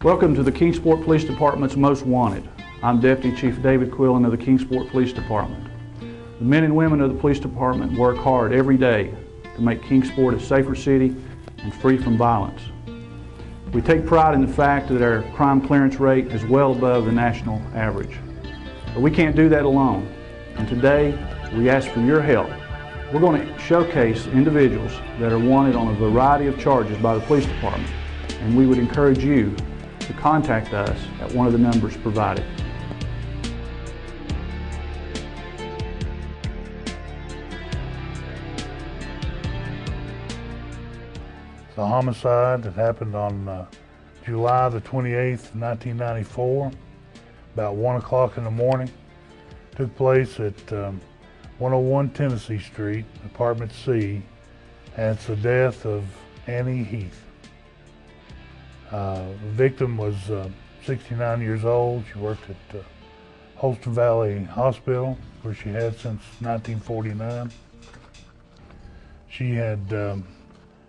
Welcome to the Kingsport Police Department's Most Wanted. I'm Deputy Chief David Quillen of the Kingsport Police Department. The men and women of the police department work hard every day to make Kingsport a safer city and free from violence. We take pride in the fact that our crime clearance rate is well above the national average. But we can't do that alone, and today we ask for your help. We're going to showcase individuals that are wanted on a variety of charges by the police department, and we would encourage you to contact us at one of the numbers provided. It's a homicide that happened on July the 28th, 1994, about 1 o'clock in the morning. Took place at 101 Tennessee Street, Apartment C, and it's the death of Annie Heath. The victim was 69 years old. She worked at Holston Valley Hospital, where she had since 1949. She had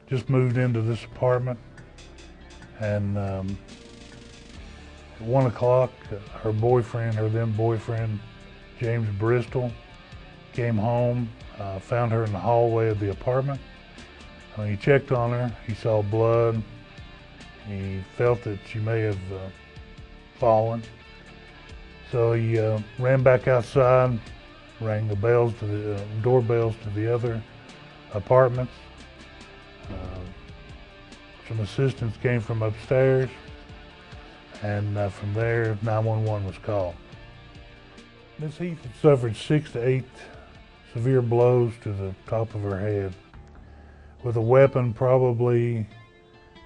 just moved into this apartment, and at 1 o'clock, her then boyfriend, James Bristol, came home, found her in the hallway of the apartment. When he checked on her, he saw blood. He felt that she may have fallen. So he ran back outside, rang the bells to the doorbells to the other apartments. Some assistance came from upstairs, and from there 911 was called. Ms. Heath had suffered 6 to 8 severe blows to the top of her head with a weapon probably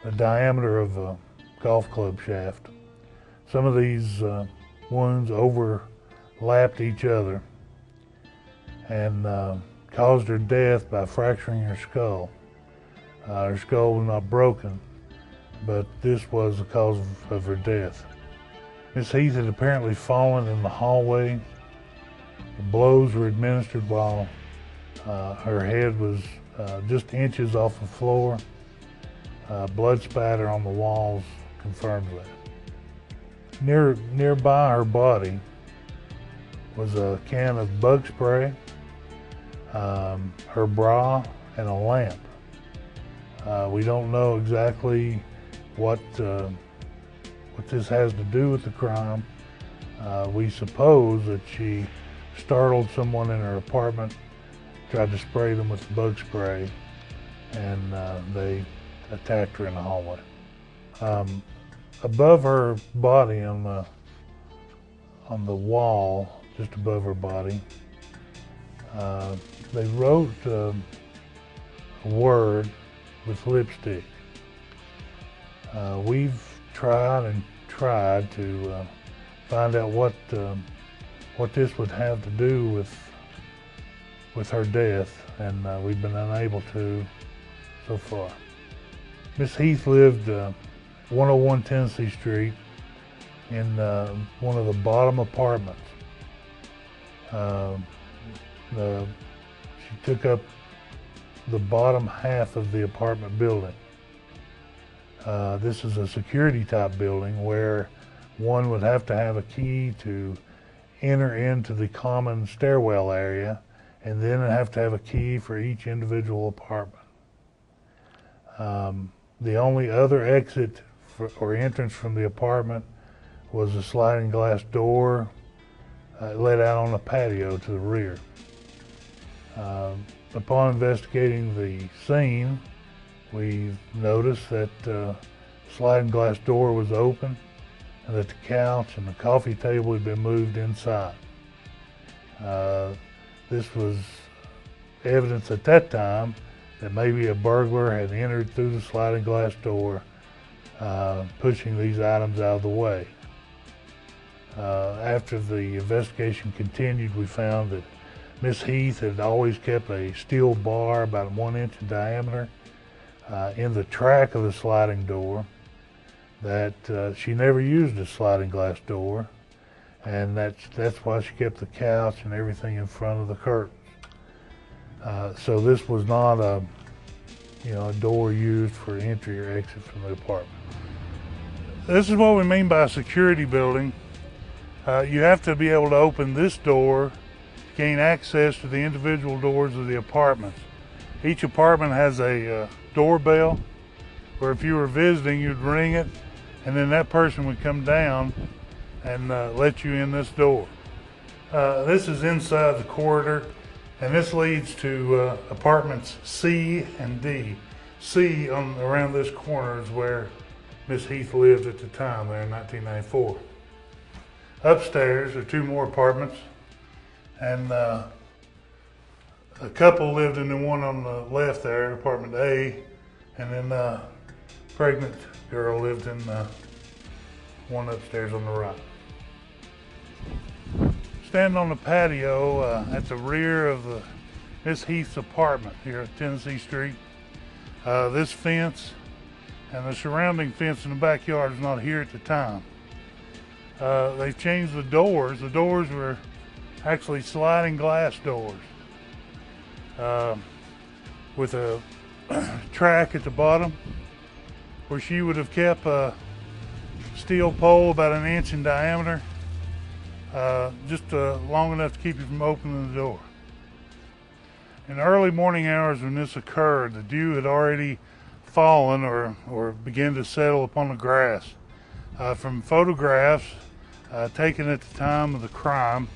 the diameter of a golf club shaft. Some of these wounds overlapped each other and caused her death by fracturing her skull. Her skull was not broken, but this was the cause of her death. Ms. Heath had apparently fallen in the hallway. The blows were administered while her head was just inches off the floor. Blood spatter on the walls confirmed that. Nearby her body was a can of bug spray, her bra, and a lamp. We don't know exactly what this has to do with the crime. We suppose that she startled someone in her apartment, tried to spray them with bug spray, and they attacked her in the hallway. Above her body, on the wall, just above her body, they wrote a word with lipstick. We've tried to find out what this would have to do with her death, and we've been unable to so far. Miss Heath lived 101 Tennessee Street in one of the bottom apartments. She took up the bottom half of the apartment building. This is a security type building where one would have to have a key to enter into the common stairwell area, and then have to have a key for each individual apartment. The only other exit or entrance from the apartment was a sliding glass door led out on a patio to the rear. Upon investigating the scene, we noticed that the sliding glass door was open and that the couch and the coffee table had been moved inside. This was evidence at that time that maybe a burglar had entered through the sliding glass door, pushing these items out of the way. After the investigation continued, we found that Miss Heath had always kept a steel bar about 1 inch in diameter in the track of the sliding door, that she never used a sliding glass door, and that's why she kept the couch and everything in front of the curtains. So this was not a door used for entry or exit from the apartment. This is what we mean by a security building. You have to be able to open this door to gain access to the individual doors of the apartments. Each apartment has a doorbell where if you were visiting, you'd ring it, and then that person would come down and let you in this door. This is inside the corridor, and this leads to apartments C and D. C, around this corner, is where Miss Heath lived at the time, there in 1994. Upstairs are two more apartments, and a couple lived in the one on the left there, apartment A, and then a pregnant girl lived in one upstairs on the right. Standing on the patio at the rear of Miss Heath's apartment here at Tennessee Street, this fence and the surrounding fence in the backyard is not here at the time. They've changed the doors. The doors were actually sliding glass doors with a track at the bottom where she would have kept a steel pole about 1 inch in diameter, just long enough to keep you from opening the door. In the early morning hours when this occurred, the dew had already fallen or began to settle upon the grass. From photographs taken at the time of the crime,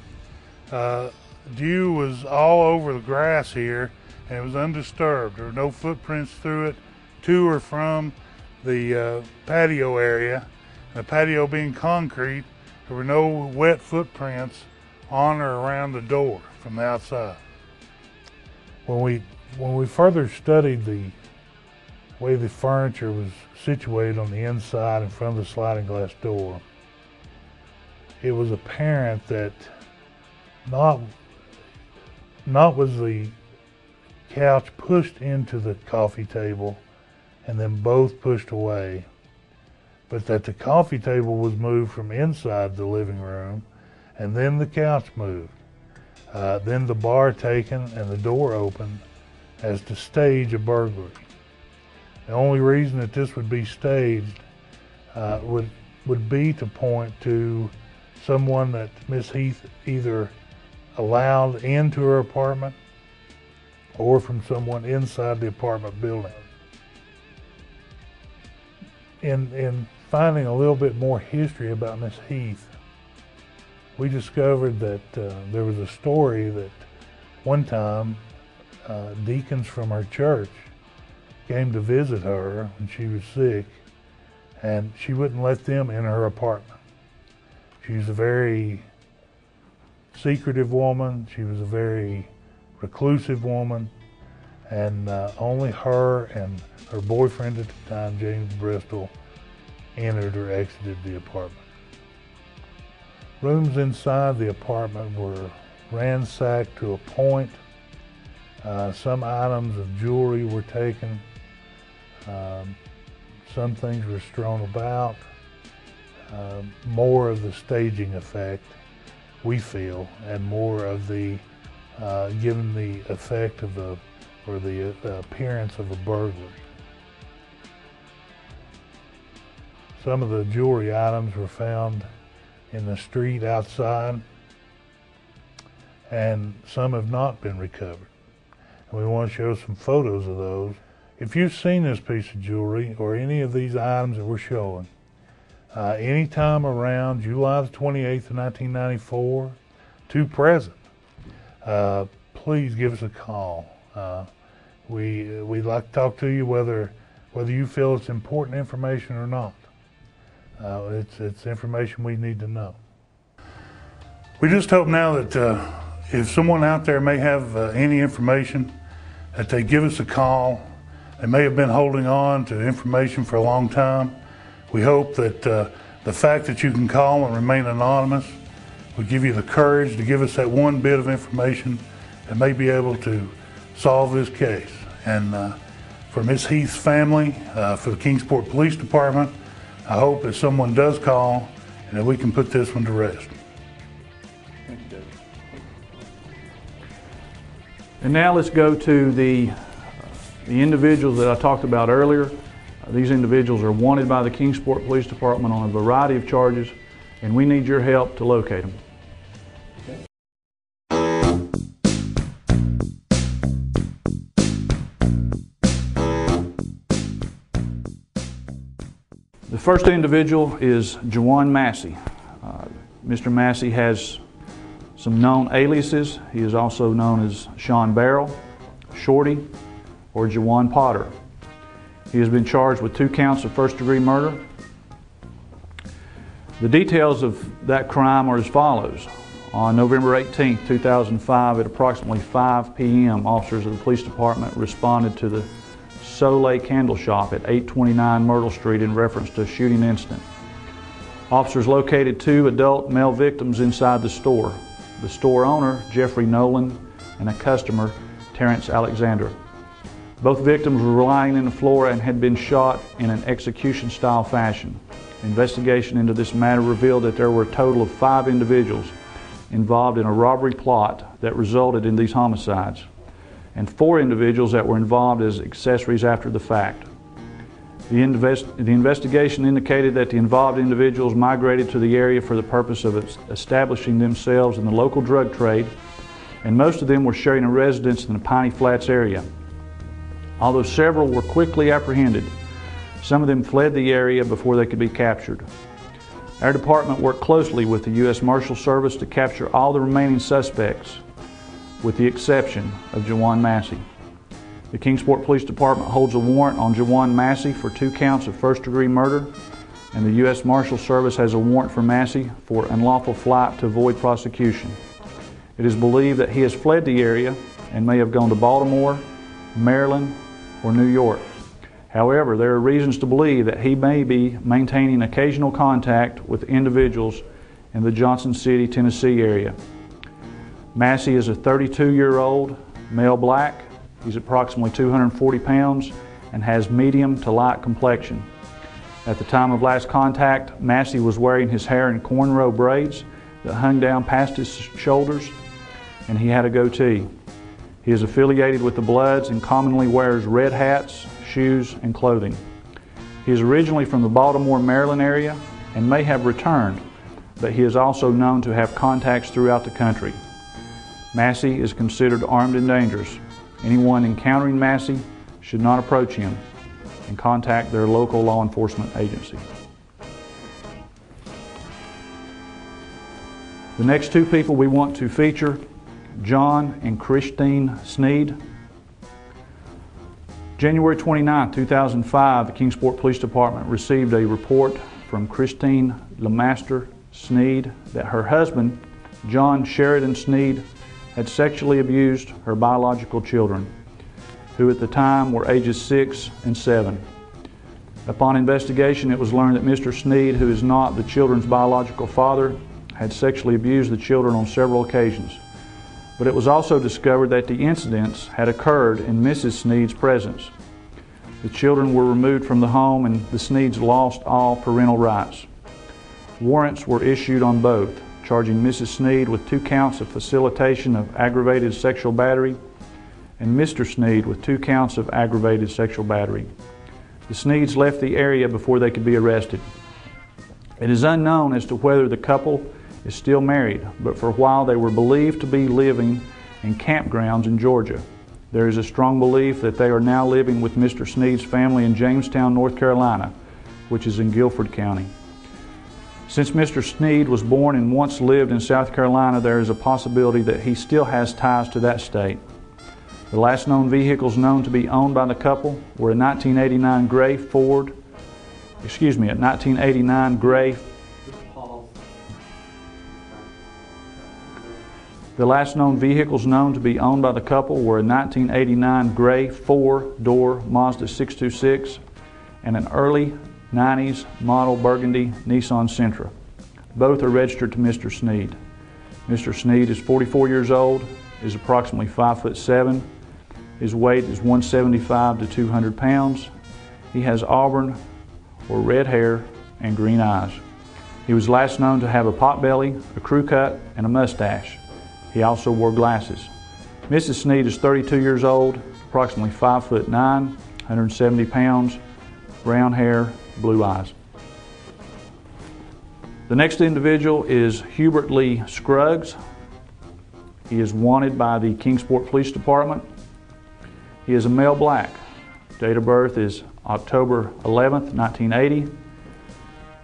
dew was all over the grass here, and it was undisturbed. There were no footprints through it to or from the patio area. The patio being concrete, there were no wet footprints on or around the door from the outside. When we further studied the way the furniture was situated on the inside in front of the sliding glass door, it was apparent that not was the couch pushed into the coffee table and then both pushed away, but that the coffee table was moved from inside the living room and then the couch moved. Then the bar taken and the door opened as to stage a burglary. The only reason that this would be staged would be to point to someone that Miss Heath either allowed into her apartment or from someone inside the apartment building. In finding a little bit more history about Miss Heath, we discovered that there was a story that one time deacons from her church came to visit her when she was sick, and she wouldn't let them in her apartment. She was a very secretive woman. She was a very reclusive woman, and only her and her boyfriend at the time, James Bristol, entered or exited the apartment. Rooms inside the apartment were ransacked to a point. Some items of jewelry were taken. Some things were strewn about. More of the staging effect, we feel, and more of the given the effect of the appearance of a burglary. Some of the jewelry items were found in the street outside, and some have not been recovered. And we want to show some photos of those. If you've seen this piece of jewelry or any of these items that we're showing, anytime around July the 28th of 1994 to present, please give us a call. We'd like to talk to you whether you feel it's important information or not. It's information we need to know. We just hope now that if someone out there may have any information, that they give us a call. They may have been holding on to information for a long time. We hope that the fact that you can call and remain anonymous will give you the courage to give us that one bit of information that may be able to solve this case. And for Miss Heath's family, for the Kingsport Police Department, I hope that someone does call and that we can put this one to rest. Thank you, David. And now let's go to the individuals that I talked about earlier. These individuals are wanted by the Kingsport Police Department on a variety of charges, and we need your help to locate them. The first individual is Jawan Massey. Mr. Massey has some known aliases. He is also known as Sean Barrel, Shorty, or Jawan Potter. He has been charged with 2 counts of first-degree murder. The details of that crime are as follows. On November 18, 2005, at approximately 5 p.m., officers of the police department responded to the Soleil Candle Shop at 829 Myrtle Street in reference to a shooting incident. Officers located 2 adult male victims inside the store. The store owner, Jeffrey Nolan, and a customer, Terrence Alexander. Both victims were lying on the floor and had been shot in an execution-style fashion. Investigation into this matter revealed that there were a total of 5 individuals involved in a robbery plot that resulted in these homicides, and 4 individuals that were involved as accessories after the fact. The investigation indicated that the involved individuals migrated to the area for the purpose of establishing themselves in the local drug trade, and most of them were sharing a residence in the Piney Flats area. Although several were quickly apprehended, some of them fled the area before they could be captured. Our department worked closely with the U.S. Marshal Service to capture all the remaining suspects, with the exception of Jawan Massey. The Kingsport Police Department holds a warrant on Jawan Massey for 2 counts of first-degree murder, and the U.S. Marshal Service has a warrant for Massey for unlawful flight to avoid prosecution. It is believed that he has fled the area and may have gone to Baltimore, Maryland, or New York. However, there are reasons to believe that he may be maintaining occasional contact with individuals in the Johnson City, Tennessee area. Massey is a 32-year-old male black. He's approximately 240 pounds and has medium to light complexion. At the time of last contact, Massey was wearing his hair in cornrow braids that hung down past his shoulders, and he had a goatee. He is affiliated with the Bloods and commonly wears red hats, shoes, and clothing. He is originally from the Baltimore, Maryland area and may have returned, but he is also known to have contacts throughout the country. Massey is considered armed and dangerous. Anyone encountering Massey should not approach him and contact their local law enforcement agency. The next 2 people we want to feature, John and Christine Sneed. January 29, 2005, the Kingsport Police Department received a report from Christine LeMaster Sneed that her husband, John Sheridan Sneed, had sexually abused her biological children, who at the time were ages 6 and 7. Upon investigation, it was learned that Mr. Sneed, who is not the children's biological father, had sexually abused the children on several occasions. But it was also discovered that the incidents had occurred in Mrs. Sneed's presence. The children were removed from the home and the Sneeds lost all parental rights. Warrants were issued on both, charging Mrs. Sneed with 2 counts of facilitation of aggravated sexual battery and Mr. Sneed with 2 counts of aggravated sexual battery. The Sneeds left the area before they could be arrested. It is unknown as to whether the couple is still married, but for a while they were believed to be living in campgrounds in Georgia. There is a strong belief that they are now living with Mr. Sneed's family in Jamestown, North Carolina, which is in Guilford County. Since Mr. Sneed was born and once lived in South Carolina, there is a possibility that he still has ties to that state. The last known vehicles known to be owned by the couple were a 1989 gray Ford, a 1989 gray. The last known vehicles known to be owned by the couple were a 1989 gray 4-door Mazda 626 and an early 90s model burgundy Nissan Sentra. Both are registered to Mr. Sneed. Mr. Sneed is 44 years old, is approximately 5'7". His weight is 175 to 200 pounds. He has auburn or red hair and green eyes. He was last known to have a potbelly, a crew cut, and a mustache. He also wore glasses. Mrs. Sneed is 32 years old, approximately 5'9", 170 pounds, brown hair, blue eyes. The next individual is Hubert Lee Scruggs. He is wanted by the Kingsport Police Department. He is a male black. Date of birth is October 11th, 1980.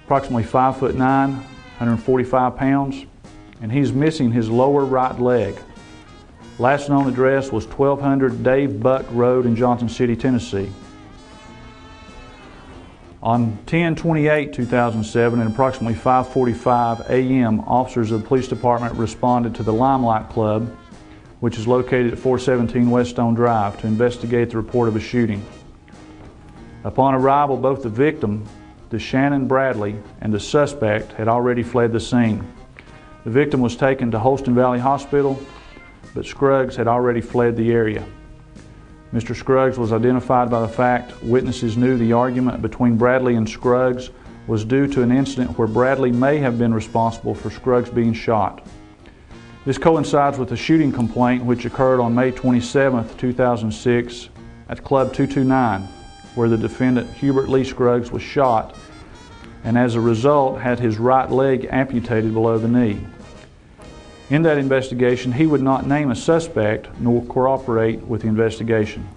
Approximately 5'9", 145 pounds, and he's missing his lower right leg. Last known address was 1200 Dave Buck Road in Johnson City, Tennessee. On 10/28/2007 at approximately 5:45 a.m., officers of the police department responded to the Limelight Club, which is located at 417 West Stone Drive, to investigate the report of a shooting. Upon arrival, both the victim, DeShannon Bradley, and the suspect had already fled the scene. The victim was taken to Holston Valley Hospital, but Scruggs had already fled the area. Mr. Scruggs was identified by the fact witnesses knew the argument between Bradley and Scruggs was due to an incident where Bradley may have been responsible for Scruggs being shot. This coincides with a shooting complaint which occurred on May 27, 2006 at Club 229, where the defendant Hubert Lee Scruggs was shot and as a result had his right leg amputated below the knee. In that investigation, he would not name a suspect nor cooperate with the investigation.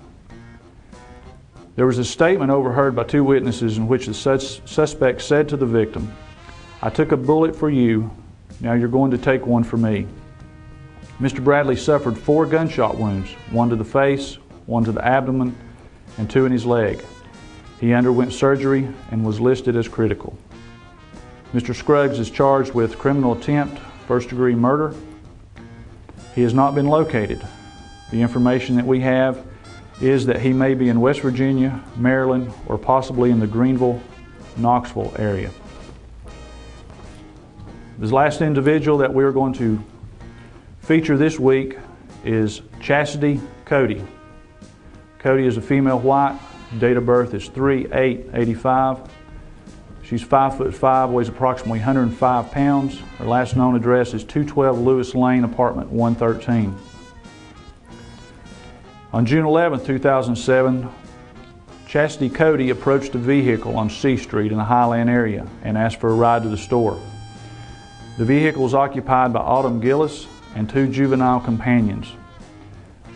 There was a statement overheard by two witnesses in which the suspect said to the victim, "I took a bullet for you, now you're going to take one for me." Mr. Bradley suffered 4 gunshot wounds, 1 to the face, 1 to the abdomen, and 2 in his leg. He underwent surgery and was listed as critical. Mr. Scruggs is charged with criminal attempt, first-degree murder. He has not been located. The information that we have is that he may be in West Virginia, Maryland, or possibly in the Greenville, Knoxville area. This last individual that we're going to feature this week is Chastity Cody. Cody is a female white. Date of birth is 3/8/85. She's 5'5", weighs approximately 105 pounds. Her last known address is 212 Lewis Lane, apartment 113. On June 11, 2007, Chastity Cody approached a vehicle on C Street in the Highland area and asked for a ride to the store. The vehicle was occupied by Autumn Gillis and 2 juvenile companions.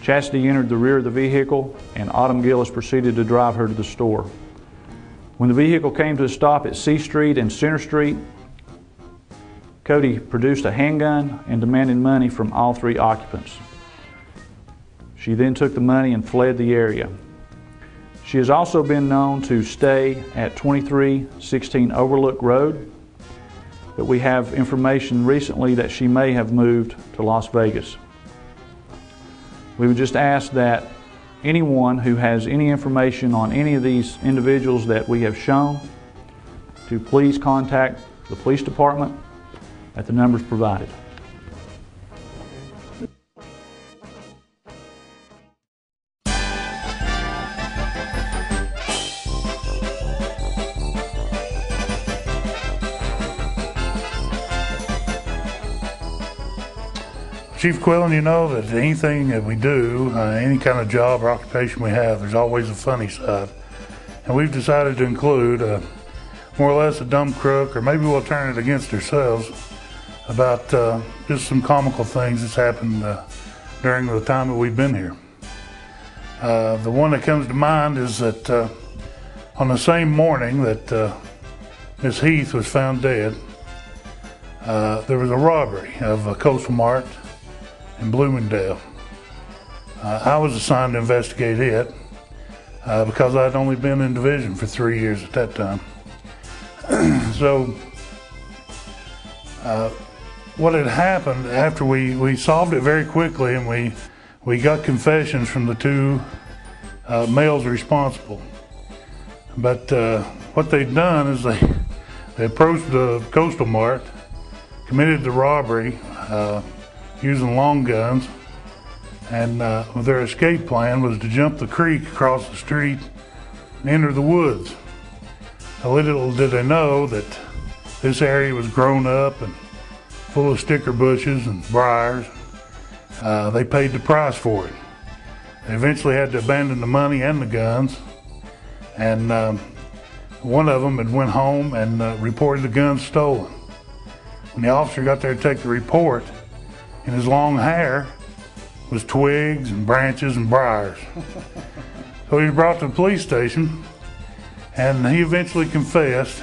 Chastity entered the rear of the vehicle and Autumn Gillis proceeded to drive her to the store. When the vehicle came to a stop at C Street and Center Street, Cody produced a handgun and demanded money from all 3 occupants. She then took the money and fled the area. She has also been known to stay at 2316 Overlook Road, but we have information recently that she may have moved to Las Vegas. We would just ask that anyone who has any information on any of these individuals that we have shown to please contact the police department at the numbers provided. Chief Quillen, you know that anything that we do, any kind of job or occupation we have, there's always a funny side. And we've decided to include more or less a dumb crook, or maybe we'll turn it against ourselves, about just some comical things that's happened during the time that we've been here. The one that comes to mind is that on the same morning that Miss Heath was found dead, there was a robbery of a Coastal Mart in Bloomingdale. I was assigned to investigate it because I'd only been in division for 3 years at that time. So what had happened after we solved it very quickly, and we got confessions from the 2 males responsible. But what they'd done is they approached the Coastal Mart, committed the robbery using long guns, and their escape plan was to jump the creek across the street and enter the woods. Little did they know that this area was grown up and full of sticker bushes and briars. They paid the price for it. They eventually had to abandon the money and the guns, and One of them had went home and reported the gun stolen. When the officer got there to take the report, in his long hair was twigs and branches and briars. So he was brought to the police station, and he eventually confessed.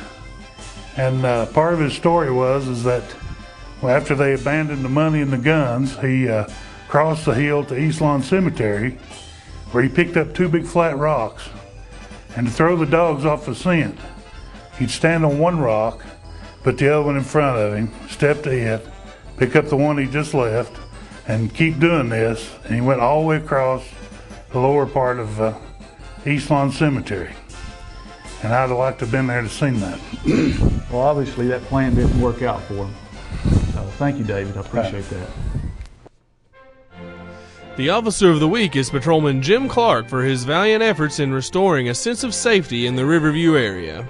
And part of his story was that after they abandoned the money and the guns, he crossed the hill to East Lawn Cemetery, where he picked up 2 big flat rocks. And to throw the dogs off the scent, he'd stand on one rock, put the other one in front of him, step to it, pick up the one he just left, and keep doing this. And he went all the way across the lower part of East Lawn Cemetery. And I'd have liked to have been there to see that. Well, obviously that plan didn't work out for him. Thank you, David. I appreciate that. The Officer of the Week is Patrolman Jim Clark for his valiant efforts in restoring a sense of safety in the Riverview area.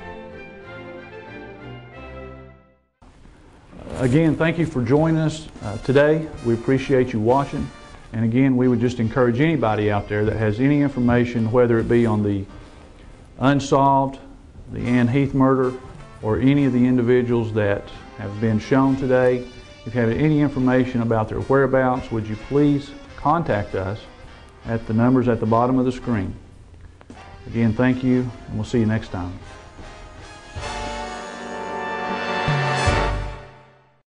Again, thank you for joining us today. We appreciate you watching. And again, we would just encourage anybody out there that has any information, whether it be on the unsolved, the Heath murder, or any of the individuals that have been shown today. If you have any information about their whereabouts, would you please contact us at the numbers at the bottom of the screen. Again, thank you, and we'll see you next time.